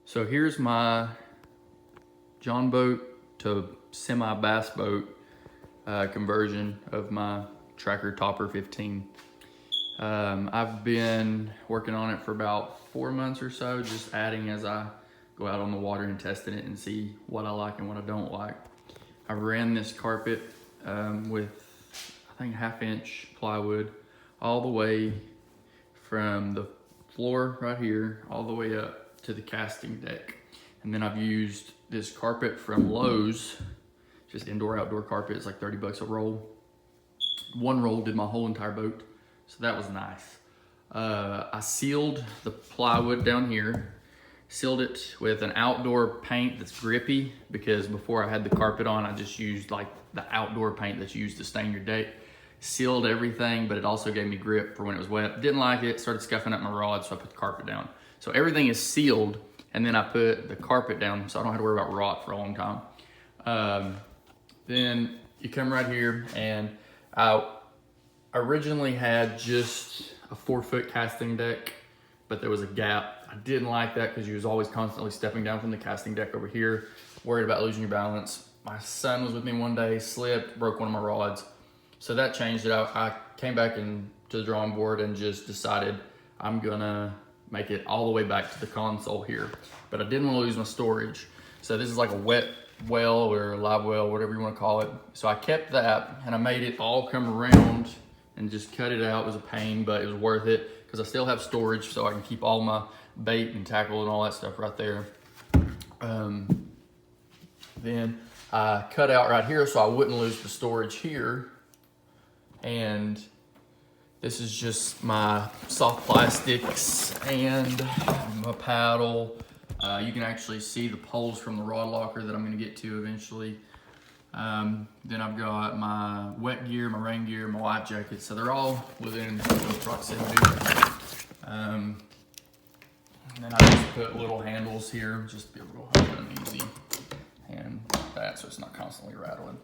So here's my John boat to semi bass boat conversion of my Tracker Topper 15. I've been working on it for about 4 months or so, just adding as I go out on the water and testing it and see what I like and what I don't like. I ran this carpet with, I think, 1/2 inch plywood all the way from the floor right here all the way up to the casting deck. And then I've used this carpet from Lowe's, just indoor outdoor carpet. It's like 30 bucks a roll. One roll did my whole entire boat, so that was nice. I sealed the plywood down here, sealed it with an outdoor paint that's grippy, because before I had the carpet on, I just used like the outdoor paint that's used to stain your deck. Sealed everything, but it also gave me grip for when it was wet. Didn't like it, started scuffing up my rod, so I put the carpet down. So everything is sealed, and then I put the carpet down so I don't have to worry about rot for a long time. Then you come right here, and I originally had just a 4-foot casting deck, but there was a gap. I didn't like that because you was always constantly stepping down from the casting deck over here, worried about losing your balance. My son was with me one day, slipped, broke one of my rods. So that changed it out. I came back into the drawing board and just decided I'm gonna make it all the way back to the console here. But I didn't want to lose my storage. So this is like a wet well or live well, whatever you want to call it. So I kept that and I made it all come around and just cut it out. It was a pain, but it was worth it because I still have storage, so I can keep all my bait and tackle and all that stuff right there. Then I cut out right here so I wouldn't lose the storage here. And this is just my soft plastics and my paddle. You can actually see the poles from the rod locker that I'm gonna get to eventually. Then I've got my wet gear, my rain gear, my life jacket. So they're all within proximity. And then I just put little handles here just to be able to hold them easy. And that, so it's not constantly rattling.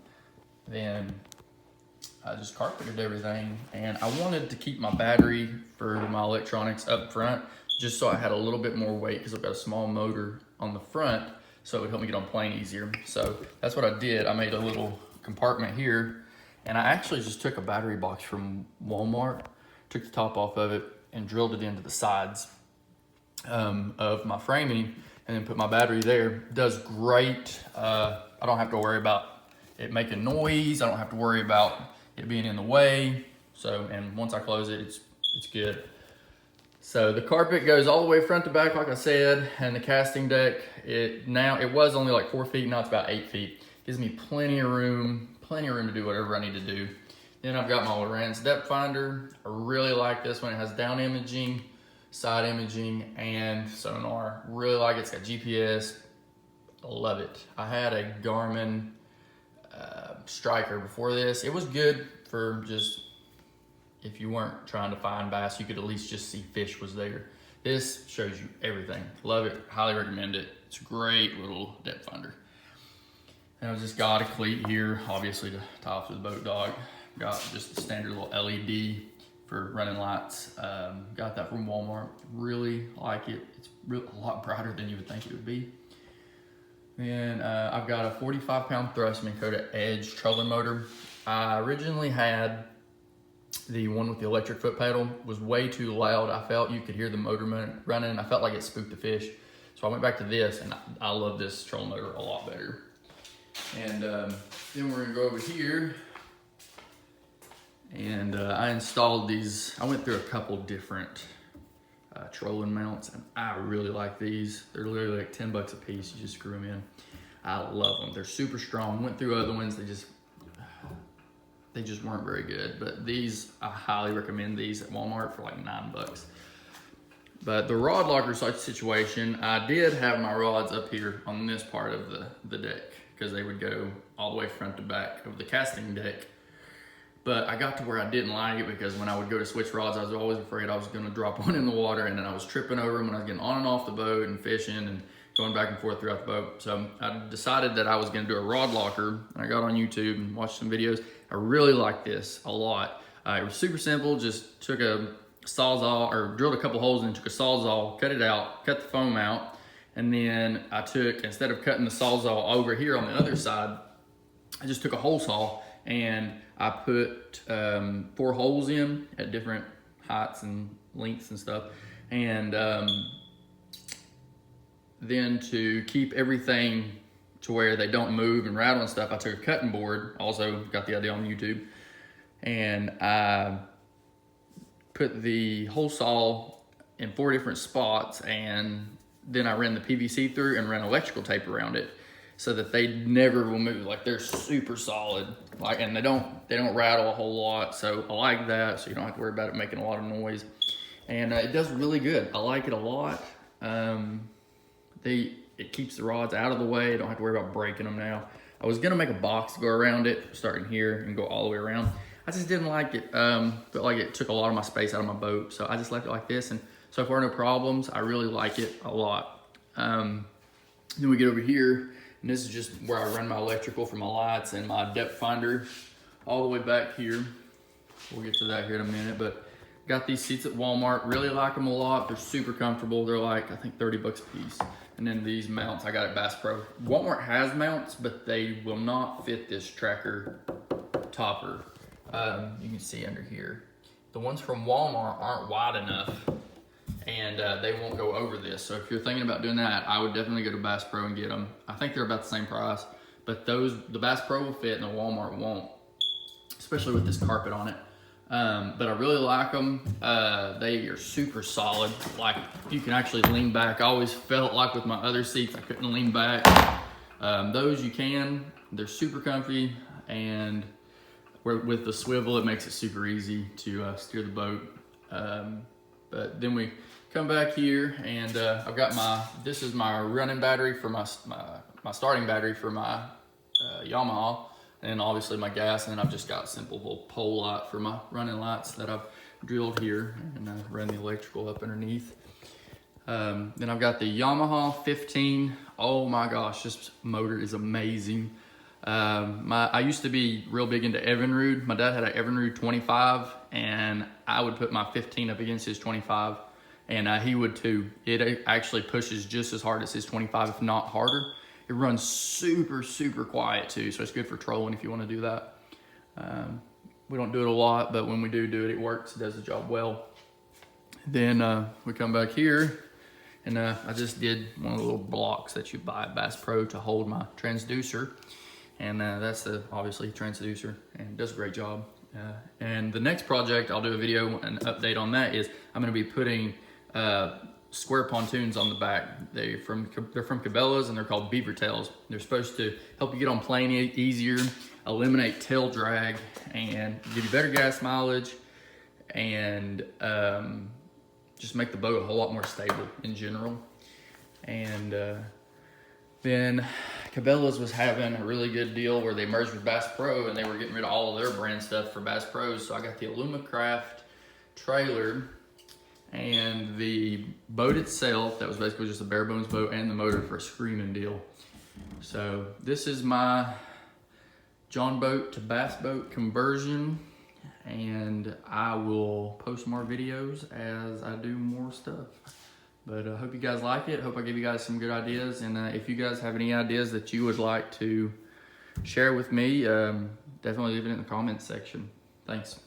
Then I just carpeted everything, and I wanted to keep my battery for my electronics up front just so I had a little bit more weight, because I've got a small motor on the front, so it would help me get on plane easier. So that's what I did. I made a little compartment here, and I actually just took a battery box from Walmart, took the top off of it, and drilled it into the sides of my framing, and then put my battery there. It does great. I don't have to worry about it making noise. I don't have to worry about it being in the way. So, and once I close it, it's good. So the carpet goes all the way front to back, like I said, and the casting deck, it was only like 4 feet, now it's about 8 feet. Gives me plenty of room to do whatever I need to do. Then I've got my Lowrance depth finder. I really like this one. It has down imaging, side imaging, and sonar. Really like it. It's got GPS. I love it. I had a Garmin Striker before this. It was good for just, if you weren't trying to find bass, you could at least just see fish was there. This shows you everything. Love it. Highly recommend it. It's a great little depth finder. And I've just got a cleat here, obviously, to tie off to the boat dog. Got just the standard little LED for running lights. Got that from Walmart. Really like it. It's a lot brighter than you would think it would be. Then I've got a 45-pound thrust Minn Kota Edge trolling motor. I originally had the one with the electric foot pedal. Was way too loud. I felt you could hear the motor running. I felt like it spooked the fish. So I went back to this, and I love this trolling motor a lot better. And then we're gonna go over here. And I installed these. I went through a couple different trolling mounts, and I really like these. They're literally like 10 bucks a piece. You just screw them in. I love them. They're super strong. Went through other ones. They just weren't very good. But these, I highly recommend these at Walmart for like 9 bucks. But the rod locker situation, I did have my rods up here on this part of the deck, because they would go all the way front to back of the casting deck. But I got to where I didn't like it, because when I would go to switch rods, I was always afraid I was going to drop one in the water, and then I was tripping over them when I was getting on and off the boat and fishing and going back and forth throughout the boat. So I decided that I was going to do a rod locker, and I got on YouTube and watched some videos. I really like this a lot. It was super simple. Just took a Sawzall, or drilled a couple holes and took a Sawzall, cut it out, cut the foam out, And then I took, instead of cutting the Sawzall over here on the other side, I just took a hole saw and I put 4 holes in at different heights and lengths and stuff. And then to keep everything to where they don't move and rattle and stuff, I took a cutting board, also got the idea on YouTube, and I put the hole saw in 4 different spots, and then I ran the PVC through and ran electrical tape around it so that they never will move. Like, they're super solid, like, and they don't rattle a whole lot. So I like that, so you don't have to worry about it making a lot of noise. And it does really good. I like it a lot. It keeps the rods out of the way. I don't have to worry about breaking them now. I was gonna make a box to go around it, starting here and go all the way around. I just didn't like it. Felt like it took a lot of my space out of my boat, so I just left it like this. And so far, no problems. I really like it a lot. Then we get over here, and this is just where I run my electrical for my lights and my depth finder all the way back here. We'll get to that here in a minute, but got these seats at Walmart. Really like them a lot. They're super comfortable. They're like, I think 30 bucks a piece. And then these mounts I got at Bass Pro. Walmart has mounts, but they will not fit this tracker topper. You can see under here. The ones from Walmart aren't wide enough, and they won't go over this. So if you're thinking about doing that, I would definitely go to Bass Pro and get them. I think they're about the same price, but the Bass Pro will fit and the Walmart won't, especially with this carpet on it. But I really like them. They are super solid. Like, you can actually lean back. I always felt like with my other seats, I couldn't lean back. Those you can. They're super comfy, and with the swivel, it makes it super easy to steer the boat. But then we come back here, and I've got this is my running battery for my starting battery for my Yamaha. And obviously my gas, and then I've just got a simple little pole light for my running lights that I've drilled here, and I ran the electrical up underneath. Then I've got the Yamaha 15. Oh my gosh, this motor is amazing. I used to be real big into Evinrude. My dad had an Evinrude 25, and I would put my 15 up against his 25, and he would too. It actually pushes just as hard as his 25, if not harder. It runs super, super quiet too, so it's good for trolling if you want to do that. We don't do it a lot, but when we do it, it works. It does the job well. Then we come back here, and I just did one of the little blocks that you buy at Bass Pro to hold my transducer. And that's obviously transducer, and it does a great job. And the next project, I'll do a video, an update on that, is I'm gonna be putting square pontoons on the back. They're from Cabela's, and they're called Beaver Tails. They're supposed to help you get on plane easier, eliminate tail drag, and give you better gas mileage, and just make the boat a whole lot more stable in general. And then Cabela's was having a really good deal where they merged with Bass Pro, and they were getting rid of all of their brand stuff for Bass Pros. So I got the Alumacraft trailer and the boat itself, that was basically just a bare bones boat, and the motor for a screaming deal. So this is my John boat to bass boat conversion, and I will post more videos as I do more stuff. But I hope you guys like it. Hope I gave you guys some good ideas, and if you guys have any ideas that you would like to share with me, definitely leave it in the comments section. Thanks.